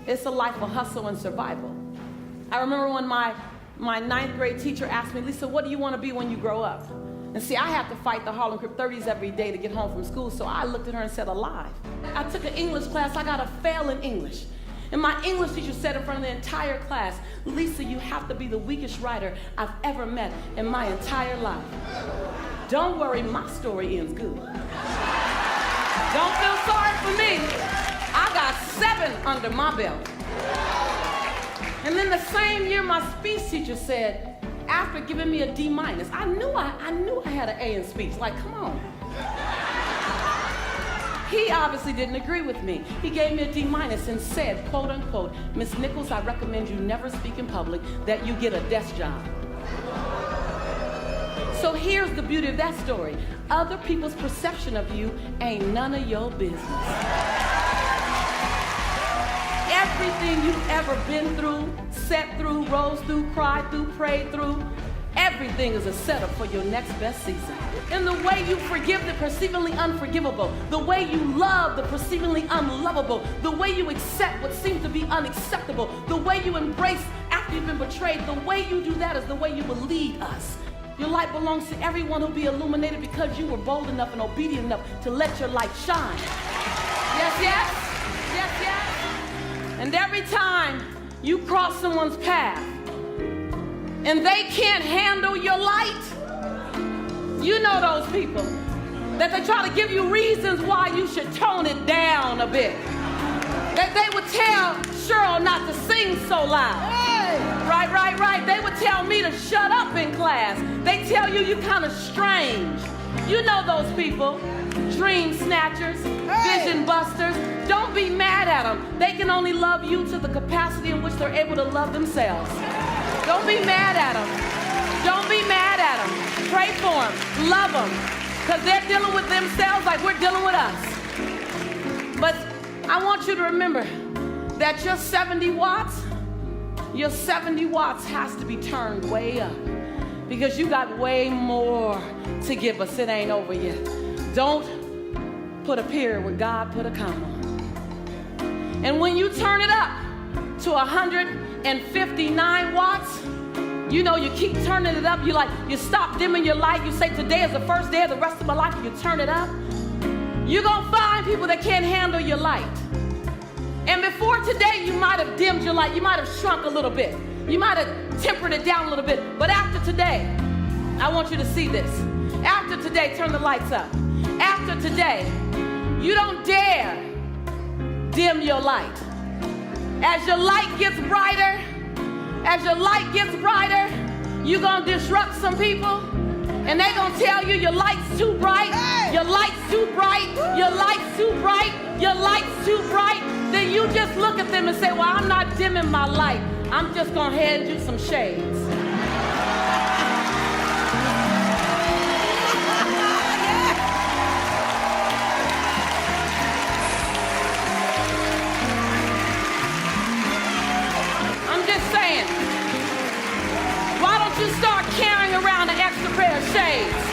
It's a life of hustle and survival. I remember when my ninth grade teacher asked me, Lisa, what do you want to be when you grow up? And see, I have to fight the Harlem Crip 30s every day to get home from school, so I looked at her and said, alive. I took an English class, I got a fail in English. And my English teacher said in front of the entire class, Lisa, you have to be the weakest writer I've ever met in my entire life. Don't worry, my story ends good. Don't feel sorry for me. I got 7 under my belt. And then the same year, my speech teacher said, after giving me a D-, I knew I had an A in speech. Like, come on. He obviously didn't agree with me. He gave me a D- and said, quote unquote, Miss Nichols, I recommend you never speak in public, that you get a desk job. So here's the beauty of that story. Other people's perception of you ain't none of your business. Everything you've ever been through, sat through, rose through, cried through, prayed through, everything is a setup for your next best season. In the way you forgive the perceivingly unforgivable, the way you love the perceivingly unlovable, the way you accept what seems to be unacceptable, the way you embrace after you've been betrayed, the way you do that is the way you will lead us. Your light belongs to everyone who'll be illuminated because you were bold enough and obedient enough to let your light shine. Yes, yes? Yes, yes? And every time you cross someone's path and they can't handle your light, you know those people that they try to give you reasons why you should tone it down a bit. That they would tell Cheryl not to sing so loud. Hey. Right. They would tell me to shut up in class. They tell you you're kind of strange. You know those people. Dream snatchers, vision busters. Don't be mad at them. They can only love you to the capacity in which they're able to love themselves. Don't be mad at them. Don't be mad at them. Pray for them. Love them. Because they're dealing with themselves like we're dealing with us. But I want you to remember that your 70 watts has to be turned way up. Because you got way more to give us. It ain't over yet. Don't put a period where God put a comma. And when you turn it up to 159 watts, you know, you keep turning it up. You stop dimming your light. You say, today is the first day of the rest of my life. You turn it up. You're going to find people that can't handle your light. And before today, you might have dimmed your light. You might have shrunk a little bit. You might have tempered it down a little bit. But after today, I want you to see this. After today, turn the lights up. After today, you don't dare dim your light. As your light gets brighter, you're going to disrupt some people. And they're going to tell you your light's too bright, your light's too bright, your light's too bright, your light's too bright. Then you just look at them and say, well, I'm not dimming my light. I'm just going to hand you some shades. I'm just saying, why don't you start carrying around an extra pair of shades?